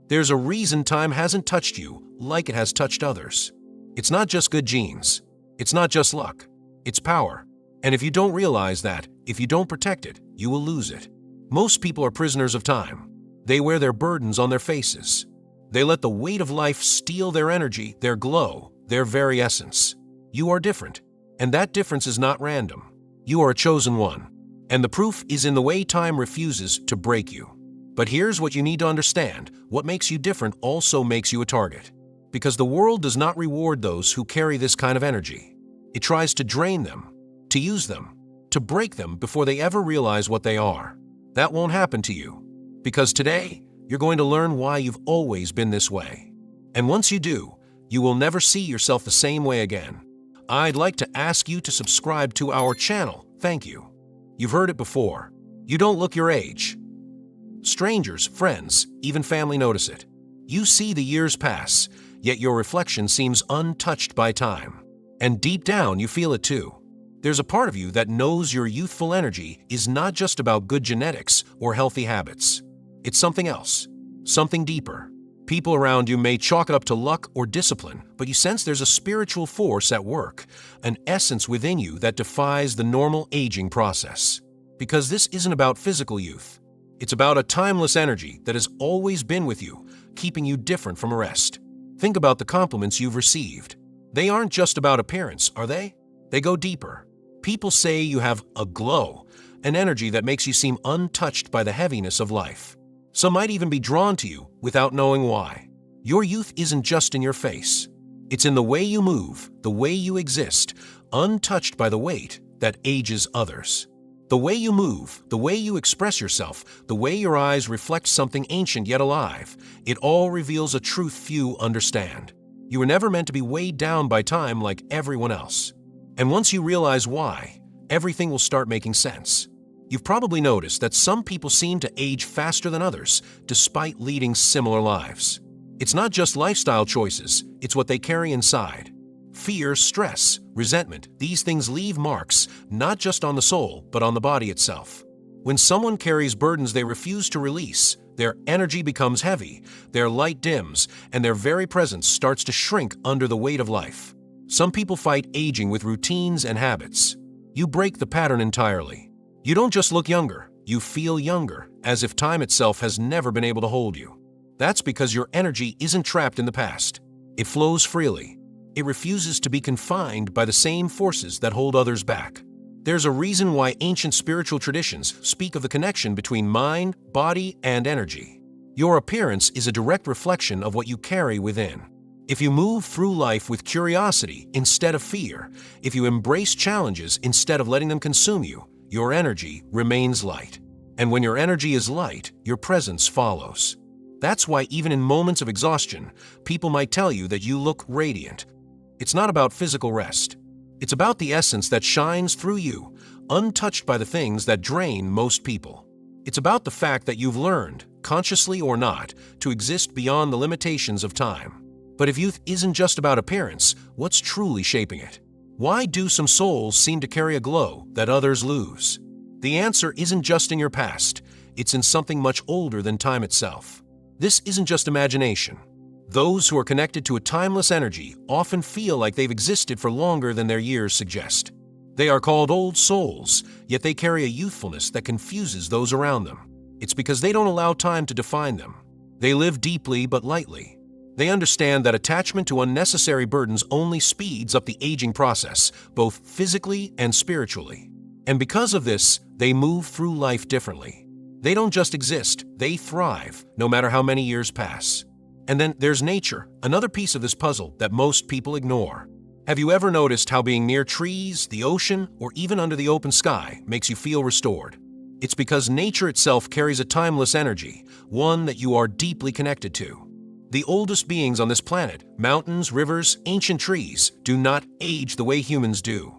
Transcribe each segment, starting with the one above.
There's a reason time hasn't touched you like it has touched others. It's not just good genes. It's not just luck. It's power. And if you don't realize that, if you don't protect it, you will lose it. Most people are prisoners of time. They wear their burdens on their faces. They let the weight of life steal their energy, their glow, their very essence. You are different, and that difference is not random. You are a chosen one, and the proof is in the way time refuses to break you. But here's what you need to understand. What makes you different also makes you a target. Because the world does not reward those who carry this kind of energy. It tries to drain them, to use them, to break them before they ever realize what they are. That won't happen to you. Because today, you're going to learn why you've always been this way. And once you do, you will never see yourself the same way again. I'd like to ask you to subscribe to our channel. Thank you. You've heard it before. You don't look your age. Strangers, friends, even family notice it. You see the years pass, yet your reflection seems untouched by time. And deep down, you feel it too. There's a part of you that knows your youthful energy is not just about good genetics or healthy habits. It's something else, something deeper. People around you may chalk it up to luck or discipline, but you sense there's a spiritual force at work, an essence within you that defies the normal aging process. Because this isn't about physical youth. It's about a timeless energy that has always been with you, keeping you different from the rest. Think about the compliments you've received. They aren't just about appearance, are they? They go deeper. People say you have a glow, an energy that makes you seem untouched by the heaviness of life. Some might even be drawn to you without knowing why. Your youth isn't just in your face. It's in the way you move, the way you exist, untouched by the weight that ages others. The way you move, the way you express yourself, the way your eyes reflect something ancient yet alive, it all reveals a truth few understand. You were never meant to be weighed down by time like everyone else. And once you realize why, everything will start making sense. You've probably noticed that some people seem to age faster than others, despite leading similar lives. It's not just lifestyle choices, it's what they carry inside. Fear, stress, resentment, these things leave marks, not just on the soul, but on the body itself. When someone carries burdens they refuse to release, their energy becomes heavy, their light dims, and their very presence starts to shrink under the weight of life. Some people fight aging with routines and habits. You break the pattern entirely. You don't just look younger, you feel younger, as if time itself has never been able to hold you. That's because your energy isn't trapped in the past. It flows freely. It refuses to be confined by the same forces that hold others back. There's a reason why ancient spiritual traditions speak of the connection between mind, body, and energy. Your appearance is a direct reflection of what you carry within. If you move through life with curiosity instead of fear, if you embrace challenges instead of letting them consume you, your energy remains light. And when your energy is light, your presence follows. That's why even in moments of exhaustion, people might tell you that you look radiant. It's not about physical rest. It's about the essence that shines through you, untouched by the things that drain most people. It's about the fact that you've learned, consciously or not, to exist beyond the limitations of time. But if youth isn't just about appearance, what's truly shaping it? Why do some souls seem to carry a glow that others lose? The answer isn't just in your past, it's in something much older than time itself. This isn't just imagination. Those who are connected to a timeless energy often feel like they've existed for longer than their years suggest. They are called old souls, yet they carry a youthfulness that confuses those around them. It's because they don't allow time to define them. They live deeply but lightly. They understand that attachment to unnecessary burdens only speeds up the aging process, both physically and spiritually. And because of this, they move through life differently. They don't just exist, they thrive, no matter how many years pass. And then there's nature, another piece of this puzzle that most people ignore. Have you ever noticed how being near trees, the ocean, or even under the open sky makes you feel restored? It's because nature itself carries a timeless energy, one that you are deeply connected to. The oldest beings on this planet, mountains, rivers, ancient trees, do not age the way humans do.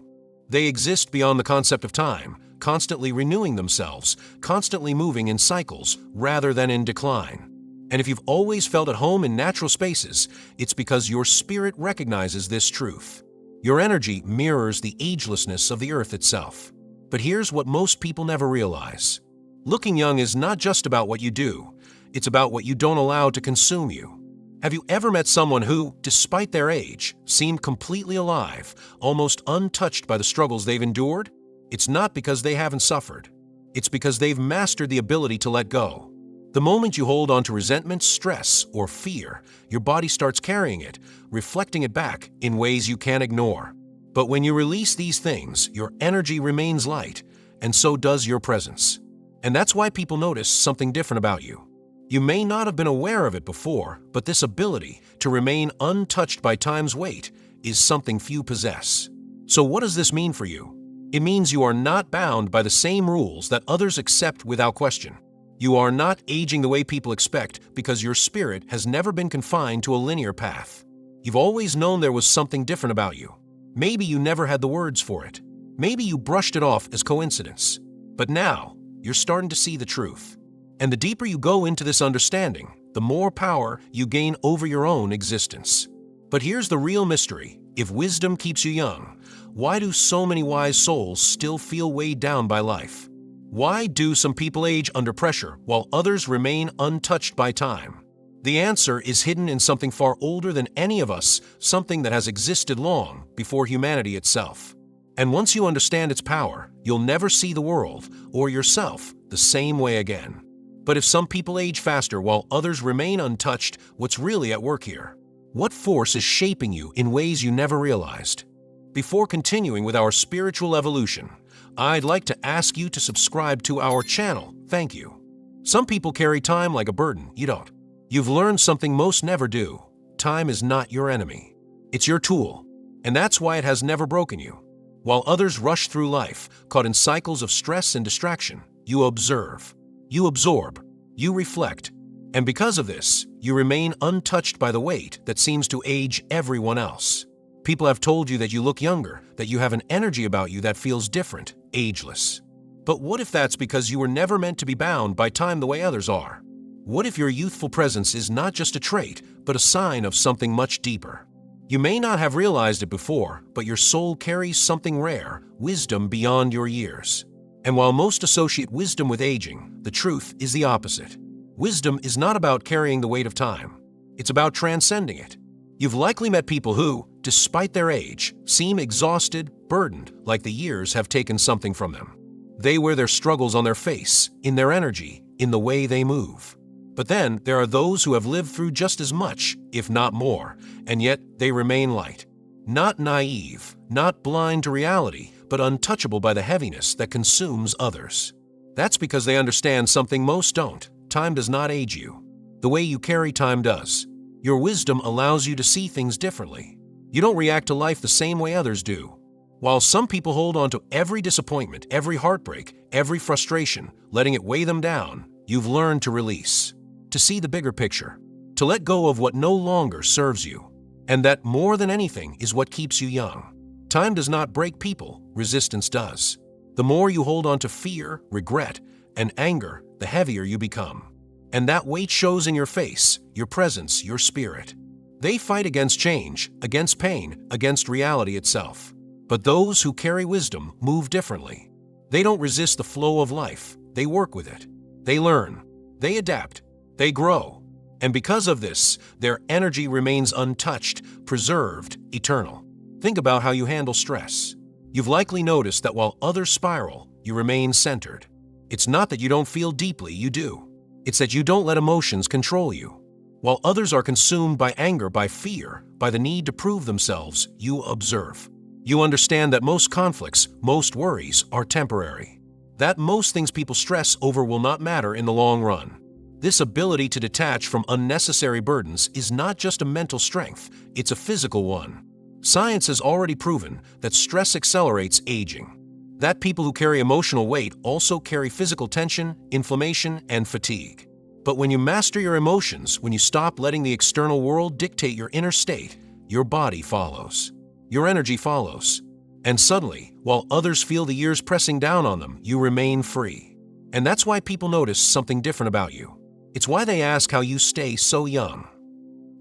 They exist beyond the concept of time, constantly renewing themselves, constantly moving in cycles rather than in decline. And if you've always felt at home in natural spaces, it's because your spirit recognizes this truth. Your energy mirrors the agelessness of the earth itself. But here's what most people never realize. Looking young is not just about what you do. It's about what you don't allow to consume you. Have you ever met someone who, despite their age, seemed completely alive, almost untouched by the struggles they've endured? It's not because they haven't suffered. It's because they've mastered the ability to let go. The moment you hold on to resentment, stress, or fear, your body starts carrying it, reflecting it back in ways you can't ignore. But when you release these things, your energy remains light, and so does your presence. And that's why people notice something different about you. You may not have been aware of it before, but this ability to remain untouched by time's weight is something few possess. So what does this mean for you? It means you are not bound by the same rules that others accept without question. You are not aging the way people expect because your spirit has never been confined to a linear path. You've always known there was something different about you. Maybe you never had the words for it. Maybe you brushed it off as coincidence. But now, you're starting to see the truth. And the deeper you go into this understanding, the more power you gain over your own existence. But here's the real mystery. If wisdom keeps you young, why do so many wise souls still feel weighed down by life? Why do some people age under pressure while others remain untouched by time? The answer is hidden in something far older than any of us, something that has existed long before humanity itself. And once you understand its power, you'll never see the world or yourself the same way again. But if some people age faster while others remain untouched, what's really at work here? What force is shaping you in ways you never realized? Before continuing with our spiritual evolution, I'd like to ask you to subscribe to our channel. Thank you. Some people carry time like a burden. You don't. You've learned something most never do. Time is not your enemy. It's your tool. And that's why it has never broken you. While others rush through life, caught in cycles of stress and distraction, you observe. You absorb. You reflect. And because of this, you remain untouched by the weight that seems to age everyone else. People have told you that you look younger, that you have an energy about you that feels different, ageless. But what if that's because you were never meant to be bound by time the way others are? What if your youthful presence is not just a trait, but a sign of something much deeper? You may not have realized it before, but your soul carries something rare, wisdom beyond your years. And while most associate wisdom with aging, the truth is the opposite. Wisdom is not about carrying the weight of time. It's about transcending it. You've likely met people who, despite their age, seem exhausted, burdened, like the years have taken something from them. They wear their struggles on their face, in their energy, in the way they move. But then there are those who have lived through just as much, if not more, and yet they remain light. Not naive, not blind to reality, but untouchable by the heaviness that consumes others. That's because they understand something most don't. Time does not age you. The way you carry time does. Your wisdom allows you to see things differently. You don't react to life the same way others do. While some people hold on to every disappointment, every heartbreak, every frustration, letting it weigh them down, you've learned to release, to see the bigger picture, to let go of what no longer serves you. And that, more than anything, is what keeps you young. Time does not break people, resistance does. The more you hold on to fear, regret, and anger, the heavier you become. And that weight shows in your face, your presence, your spirit. They fight against change, against pain, against reality itself. But those who carry wisdom move differently. They don't resist the flow of life. They work with it. They learn. They adapt. They grow. And because of this, their energy remains untouched, preserved, eternal. Think about how you handle stress. You've likely noticed that while others spiral, you remain centered. It's not that you don't feel deeply, you do. It's that you don't let emotions control you. While others are consumed by anger, by fear, by the need to prove themselves, you observe. You understand that most conflicts, most worries are temporary. That most things people stress over will not matter in the long run. This ability to detach from unnecessary burdens is not just a mental strength, it's a physical one. Science has already proven that stress accelerates aging. That people who carry emotional weight also carry physical tension, inflammation, and fatigue. But when you master your emotions, when you stop letting the external world dictate your inner state, your body follows. Your energy follows. And suddenly, while others feel the years pressing down on them, you remain free. And that's why people notice something different about you. It's why they ask how you stay so young.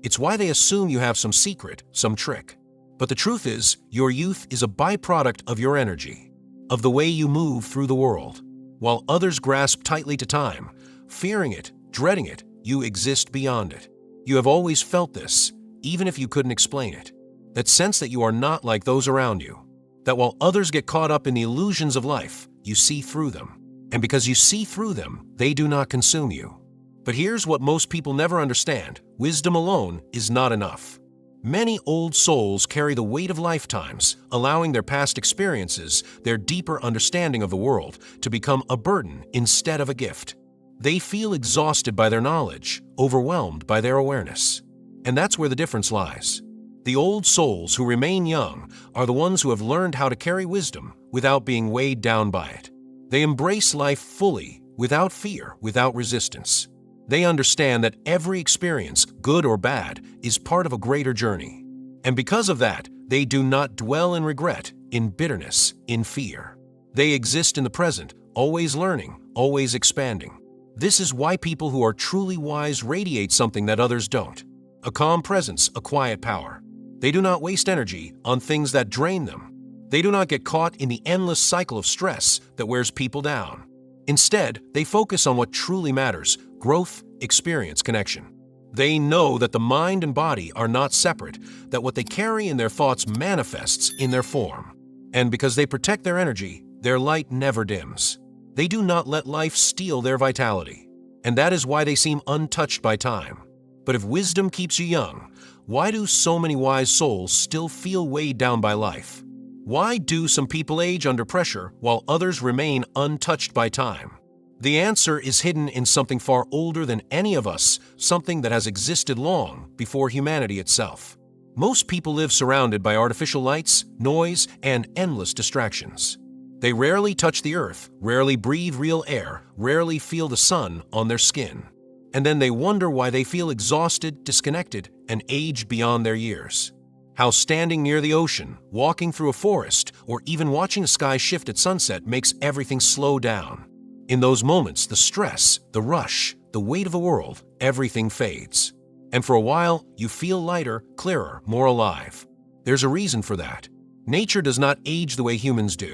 It's why they assume you have some secret, some trick. But the truth is, your youth is a byproduct of your energy, of the way you move through the world. While others grasp tightly to time, fearing it, dreading it, you exist beyond it. You have always felt this, even if you couldn't explain it. That sense that you are not like those around you. That while others get caught up in the illusions of life, you see through them. And because you see through them, they do not consume you. But here's what most people never understand: wisdom alone is not enough. Many old souls carry the weight of lifetimes, allowing their past experiences, their deeper understanding of the world, to become a burden instead of a gift. They feel exhausted by their knowledge, overwhelmed by their awareness. And that's where the difference lies. The old souls who remain young are the ones who have learned how to carry wisdom without being weighed down by it. They embrace life fully, without fear, without resistance. They understand that every experience, good or bad, is part of a greater journey. And because of that, they do not dwell in regret, in bitterness, in fear. They exist in the present, always learning, always expanding. This is why people who are truly wise radiate something that others don't: a calm presence, a quiet power. They do not waste energy on things that drain them. They do not get caught in the endless cycle of stress that wears people down. Instead, they focus on what truly matters: growth, experience, connection. They know that the mind and body are not separate, that what they carry in their thoughts manifests in their form. And because they protect their energy, their light never dims. They do not let life steal their vitality. And that is why they seem untouched by time. But if wisdom keeps you young, why do so many wise souls still feel weighed down by life? Why do some people age under pressure while others remain untouched by time? The answer is hidden in something far older than any of us, something that has existed long before humanity itself. Most people live surrounded by artificial lights, noise, and endless distractions. They rarely touch the earth, rarely breathe real air, rarely feel the sun on their skin. And then they wonder why they feel exhausted, disconnected, and aged beyond their years. How standing near the ocean, walking through a forest, or even watching the sky shift at sunset makes everything slow down. In those moments, the stress, the rush, the weight of the world, everything fades. And for a while, you feel lighter, clearer, more alive. There's a reason for that. Nature does not age the way humans do.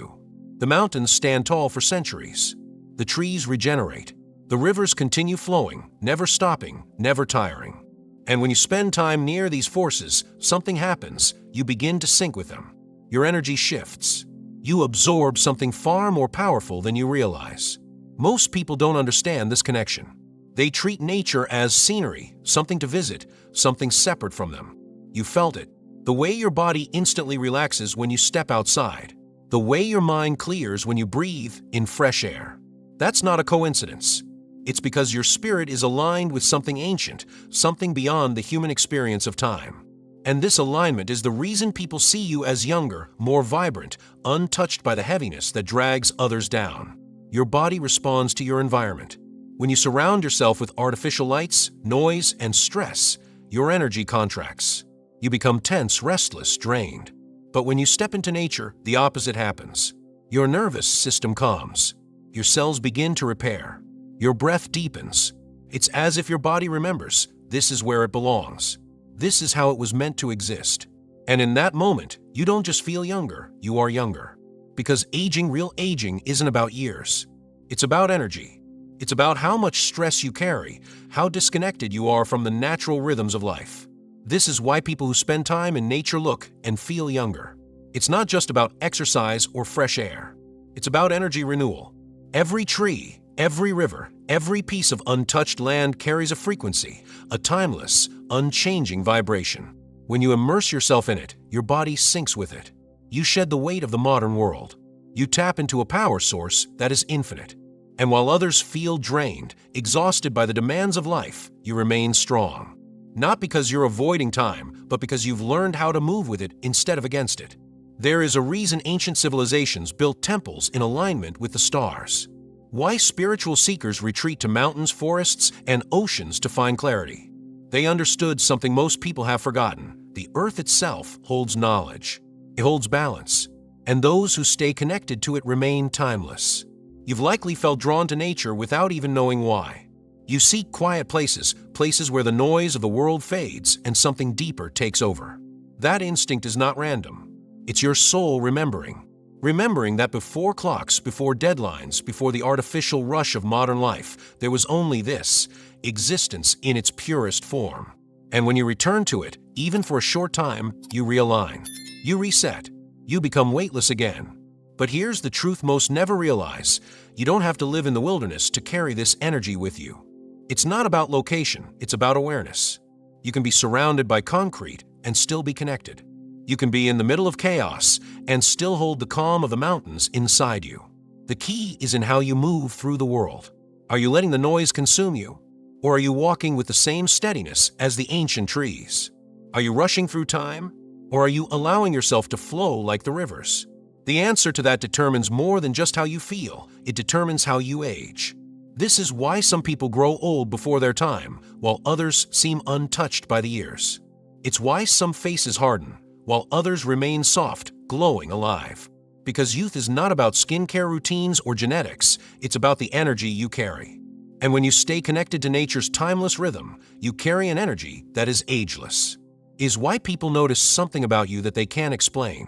The mountains stand tall for centuries. The trees regenerate. The rivers continue flowing, never stopping, never tiring. And when you spend time near these forces, something happens. You begin to sync with them. Your energy shifts. You absorb something far more powerful than you realize. Most people don't understand this connection. They treat nature as scenery, something to visit, something separate from them. You felt it. The way your body instantly relaxes when you step outside. The way your mind clears when you breathe in fresh air. That's not a coincidence. It's because your spirit is aligned with something ancient, something beyond the human experience of time. And this alignment is the reason people see you as younger, more vibrant, untouched by the heaviness that drags others down. Your body responds to your environment. When you surround yourself with artificial lights, noise, and stress, your energy contracts. You become tense, restless, drained. But when you step into nature, the opposite happens. Your nervous system calms. Your cells begin to repair. Your breath deepens. It's as if your body remembers, this is where it belongs. This is how it was meant to exist. And in that moment, you don't just feel younger, you are younger. Because real aging isn't about years. It's about energy. It's about how much stress you carry, how disconnected you are from the natural rhythms of life. This is why people who spend time in nature look and feel younger. It's not just about exercise or fresh air. It's about energy renewal. Every tree, every river, every piece of untouched land carries a frequency, a timeless, unchanging vibration. When you immerse yourself in it, your body syncs with it. You shed the weight of the modern world. You tap into a power source that is infinite. And while others feel drained, exhausted by the demands of life, you remain strong. Not because you're avoiding time, but because you've learned how to move with it instead of against it. There is a reason ancient civilizations built temples in alignment with the stars. Why spiritual seekers retreat to mountains, forests, and oceans to find clarity. They understood something most people have forgotten. The earth itself holds knowledge. It holds balance. And those who stay connected to it remain timeless. You've likely felt drawn to nature without even knowing why. You seek quiet places, places where the noise of the world fades and something deeper takes over. That instinct is not random. It's your soul remembering. Remembering that before clocks, before deadlines, before the artificial rush of modern life, there was only this, existence in its purest form. And when you return to it, even for a short time, you realign. You reset. You become weightless again. But here's the truth most never realize. You don't have to live in the wilderness to carry this energy with you. It's not about location, it's about awareness. You can be surrounded by concrete and still be connected. You can be in the middle of chaos and still hold the calm of the mountains inside you. The key is in how you move through the world. Are you letting the noise consume you? Or are you walking with the same steadiness as the ancient trees? Are you rushing through time? Or are you allowing yourself to flow like the rivers? The answer to that determines more than just how you feel. It determines how you age. This is why some people grow old before their time, while others seem untouched by the years. It's why some faces harden, while others remain soft, glowing alive. Because youth is not about skincare routines or genetics, it's about the energy you carry. And when you stay connected to nature's timeless rhythm, you carry an energy that is ageless. Is why people notice something about you that they can't explain.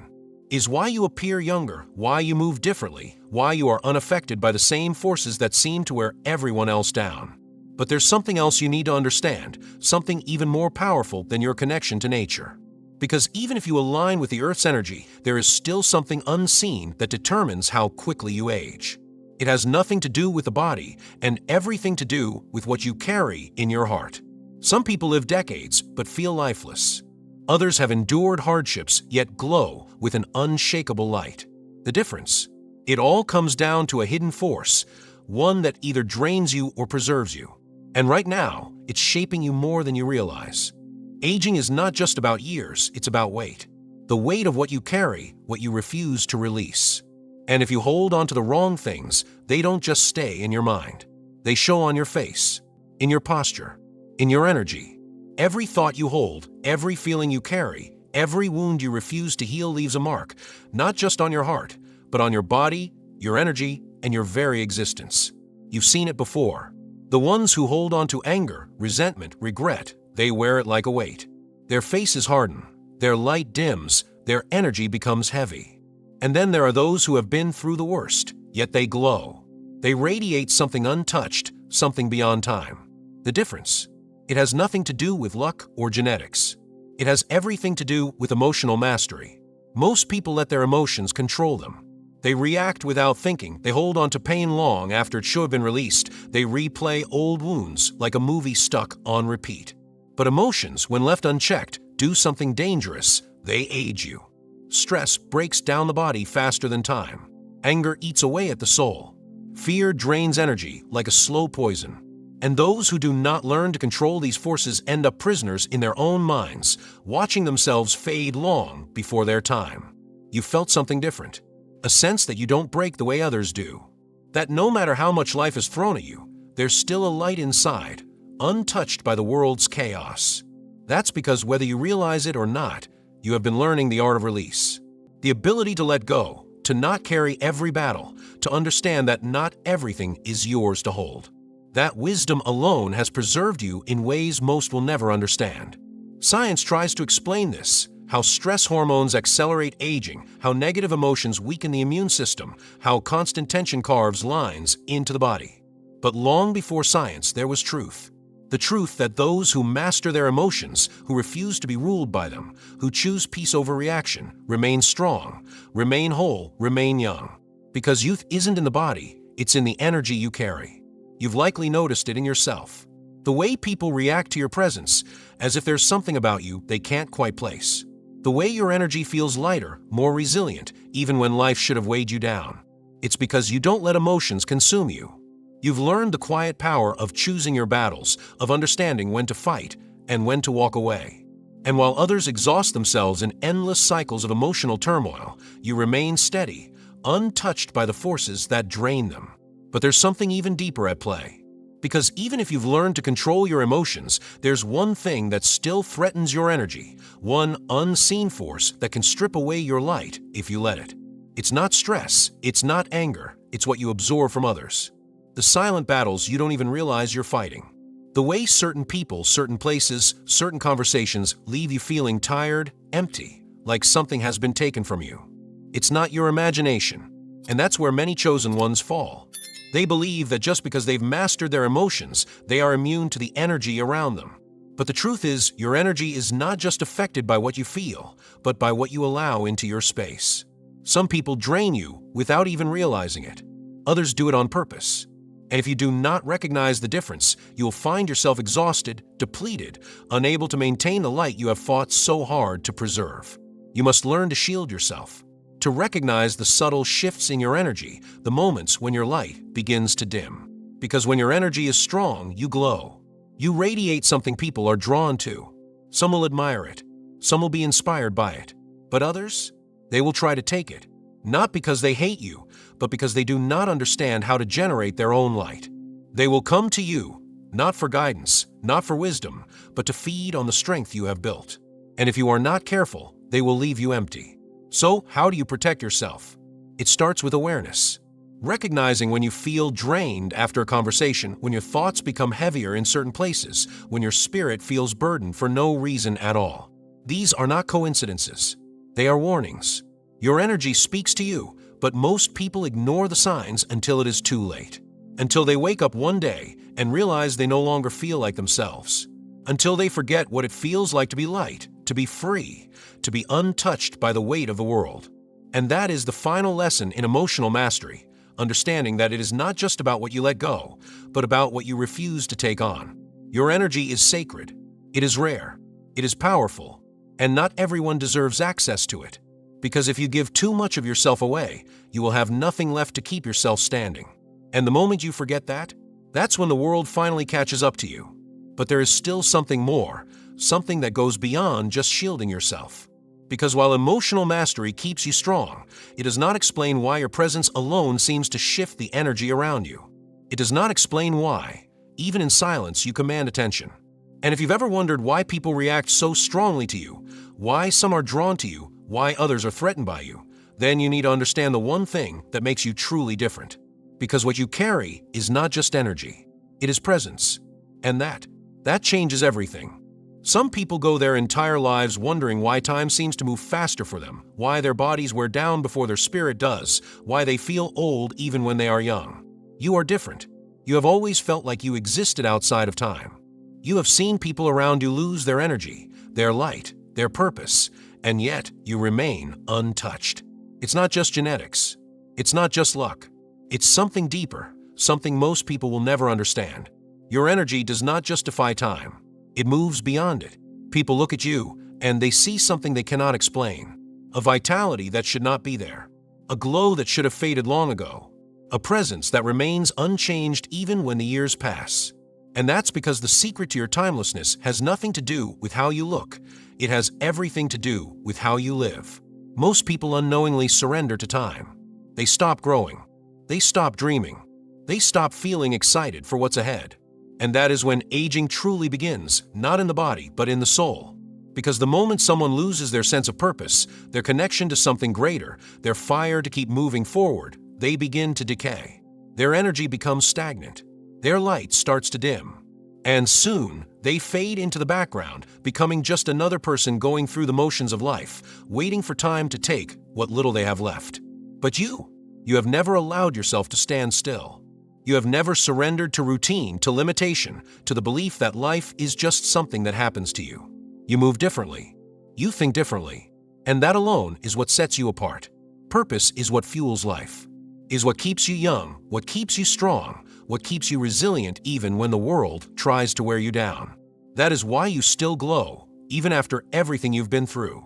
Is why you appear younger, why you move differently, why you are unaffected by the same forces that seem to wear everyone else down. But there's something else you need to understand, something even more powerful than your connection to nature. Because even if you align with the Earth's energy, there is still something unseen that determines how quickly you age. It has nothing to do with the body and everything to do with what you carry in your heart. Some people live decades but feel lifeless. Others have endured hardships yet glow with an unshakable light. The difference? It all comes down to a hidden force, one that either drains you or preserves you. And right now, it's shaping you more than you realize. Aging is not just about years, it's about weight. The weight of what you carry, what you refuse to release. And if you hold on to the wrong things, they don't just stay in your mind. They show on your face, in your posture, in your energy. Every thought you hold, every feeling you carry, every wound you refuse to heal leaves a mark, not just on your heart, but on your body, your energy, and your very existence. You've seen it before. The ones who hold on to anger, resentment, regret, they wear it like a weight. Their faces harden, their light dims, their energy becomes heavy. And then there are those who have been through the worst, yet they glow. They radiate something untouched, something beyond time. The difference? It has nothing to do with luck or genetics. It has everything to do with emotional mastery. Most people let their emotions control them. They react without thinking. They hold on to pain long after it should have been released. They replay old wounds like a movie stuck on repeat. But emotions, when left unchecked, do something dangerous. They age you. Stress breaks down the body faster than time. Anger eats away at the soul. Fear drains energy like a slow poison. And those who do not learn to control these forces end up prisoners in their own minds, watching themselves fade long before their time. You felt something different. A sense that you don't break the way others do. That no matter how much life is thrown at you, there's still a light inside, untouched by the world's chaos. That's because whether you realize it or not, you have been learning the art of release. The ability to let go, to not carry every battle, to understand that not everything is yours to hold. That wisdom alone has preserved you in ways most will never understand. Science tries to explain this, how stress hormones accelerate aging, how negative emotions weaken the immune system, how constant tension carves lines into the body. But long before science, there was truth. The truth that those who master their emotions, who refuse to be ruled by them, who choose peace over reaction, remain strong, remain whole, remain young. Because youth isn't in the body, it's in the energy you carry. You've likely noticed it in yourself. The way people react to your presence, as if there's something about you they can't quite place. The way your energy feels lighter, more resilient, even when life should have weighed you down. It's because you don't let emotions consume you. You've learned the quiet power of choosing your battles, of understanding when to fight and when to walk away. And while others exhaust themselves in endless cycles of emotional turmoil, you remain steady, untouched by the forces that drain them. But there's something even deeper at play. Because even if you've learned to control your emotions, there's one thing that still threatens your energy, one unseen force that can strip away your light if you let it. It's not stress, it's not anger, it's what you absorb from others. The silent battles you don't even realize you're fighting. The way certain people, certain places, certain conversations leave you feeling tired, empty, like something has been taken from you. It's not your imagination, and that's where many chosen ones fall. They believe that just because they've mastered their emotions, they are immune to the energy around them. But the truth is, your energy is not just affected by what you feel, but by what you allow into your space. Some people drain you without even realizing it. Others do it on purpose. And if you do not recognize the difference, you will find yourself exhausted, depleted, unable to maintain the light you have fought so hard to preserve. You must learn to shield yourself, to recognize the subtle shifts in your energy, the moments when your light begins to dim. Because when your energy is strong, you glow. You radiate something people are drawn to. Some will admire it. Some will be inspired by it. But others? They will try to take it. Not because they hate you, but because they do not understand how to generate their own light. They will come to you, not for guidance, not for wisdom, but to feed on the strength you have built. And if you are not careful, they will leave you empty. So, how do you protect yourself? It starts with awareness. Recognizing when you feel drained after a conversation, when your thoughts become heavier in certain places, when your spirit feels burdened for no reason at all. These are not coincidences. They are warnings. Your energy speaks to you, but most people ignore the signs until it is too late. Until they wake up one day and realize they no longer feel like themselves. Until they forget what it feels like to be light, to be free, to be untouched by the weight of the world. And that is the final lesson in emotional mastery, understanding that it is not just about what you let go, but about what you refuse to take on. Your energy is sacred. It is rare. It is powerful. And not everyone deserves access to it. Because if you give too much of yourself away, you will have nothing left to keep yourself standing. And the moment you forget that, that's when the world finally catches up to you. But there is still something more, something that goes beyond just shielding yourself. Because while emotional mastery keeps you strong, it does not explain why your presence alone seems to shift the energy around you. It does not explain why, even in silence, you command attention. And if you've ever wondered why people react so strongly to you, why some are drawn to you, why others are threatened by you, then you need to understand the one thing that makes you truly different. Because what you carry is not just energy, it is presence. And that changes everything. Some people go their entire lives wondering why time seems to move faster for them, why their bodies wear down before their spirit does, why they feel old even when they are young. You are different. You have always felt like you existed outside of time. You have seen people around you lose their energy, their light, their purpose, and yet you remain untouched. It's not just genetics. It's not just luck. It's something deeper, something most people will never understand. Your energy does not justify time. It moves beyond it. People look at you, and they see something they cannot explain. A vitality that should not be there. A glow that should have faded long ago. A presence that remains unchanged even when the years pass. And that's because the secret to your timelessness has nothing to do with how you look. It has everything to do with how you live. Most people unknowingly surrender to time. They stop growing. They stop dreaming. They stop feeling excited for what's ahead. And that is when aging truly begins, not in the body, but in the soul. Because the moment someone loses their sense of purpose, their connection to something greater, their fire to keep moving forward, they begin to decay. Their energy becomes stagnant. Their light starts to dim. And soon, they fade into the background, becoming just another person going through the motions of life, waiting for time to take what little they have left. But you have never allowed yourself to stand still. You have never surrendered to routine, to limitation, to the belief that life is just something that happens to you. You move differently. You think differently. And that alone is what sets you apart. Purpose is what fuels life, is what keeps you young, what keeps you strong, what keeps you resilient even when the world tries to wear you down. That is why you still glow, even after everything you've been through.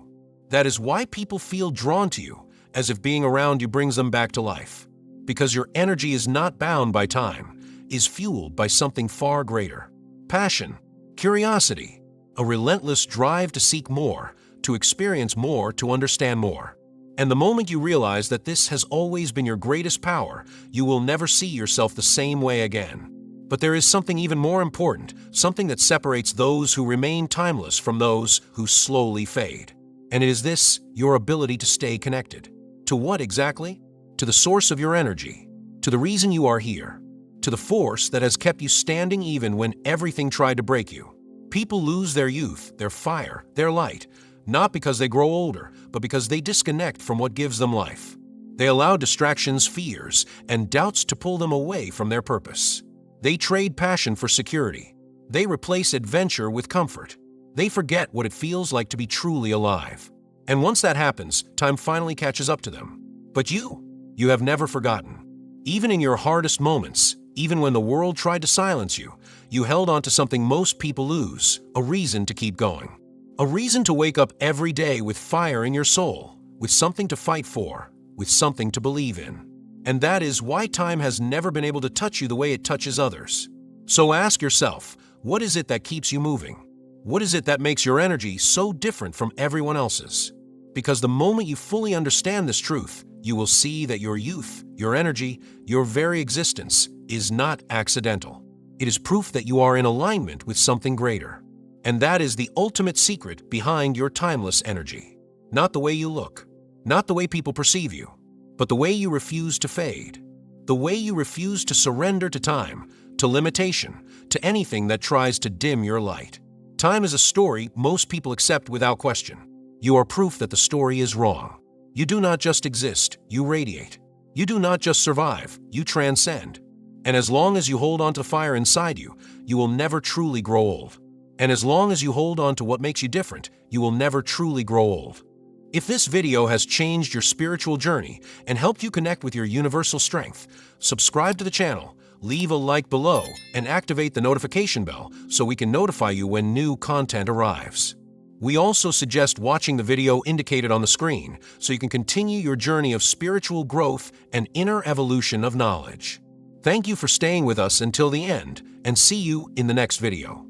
That is why people feel drawn to you, as if being around you brings them back to life. Because your energy is not bound by time, is fueled by something far greater. Passion, curiosity, a relentless drive to seek more, to experience more, to understand more. And the moment you realize that this has always been your greatest power, you will never see yourself the same way again. But there is something even more important, something that separates those who remain timeless from those who slowly fade. And it is this, your ability to stay connected. To what exactly? To the source of your energy, to the reason you are here, to the force that has kept you standing even when everything tried to break you. People lose their youth, their fire, their light, not because they grow older, but because they disconnect from what gives them life. They allow distractions, fears, and doubts to pull them away from their purpose. They trade passion for security. They replace adventure with comfort. They forget what it feels like to be truly alive. And once that happens, time finally catches up to them. But you have never forgotten. Even in your hardest moments, even when the world tried to silence you, you held on to something most people lose, a reason to keep going. A reason to wake up every day with fire in your soul, with something to fight for, with something to believe in. And that is why time has never been able to touch you the way it touches others. So ask yourself, what is it that keeps you moving? What is it that makes your energy so different from everyone else's? Because the moment you fully understand this truth, you will see that your youth, your energy, your very existence is not accidental. It is proof that you are in alignment with something greater. And that is the ultimate secret behind your timeless energy. Not the way you look, not the way people perceive you, but the way you refuse to fade. The way you refuse to surrender to time, to limitation, to anything that tries to dim your light. Time is a story most people accept without question. You are proof that the story is wrong. You do not just exist, you radiate. You do not just survive, you transcend. And as long as you hold on to fire inside you, you will never truly grow old. And as long as you hold on to what makes you different, you will never truly grow old. If this video has changed your spiritual journey and helped you connect with your universal strength, subscribe to the channel, leave a like below, and activate the notification bell so we can notify you when new content arrives. We also suggest watching the video indicated on the screen so you can continue your journey of spiritual growth and inner evolution of knowledge. Thank you for staying with us until the end, and see you in the next video.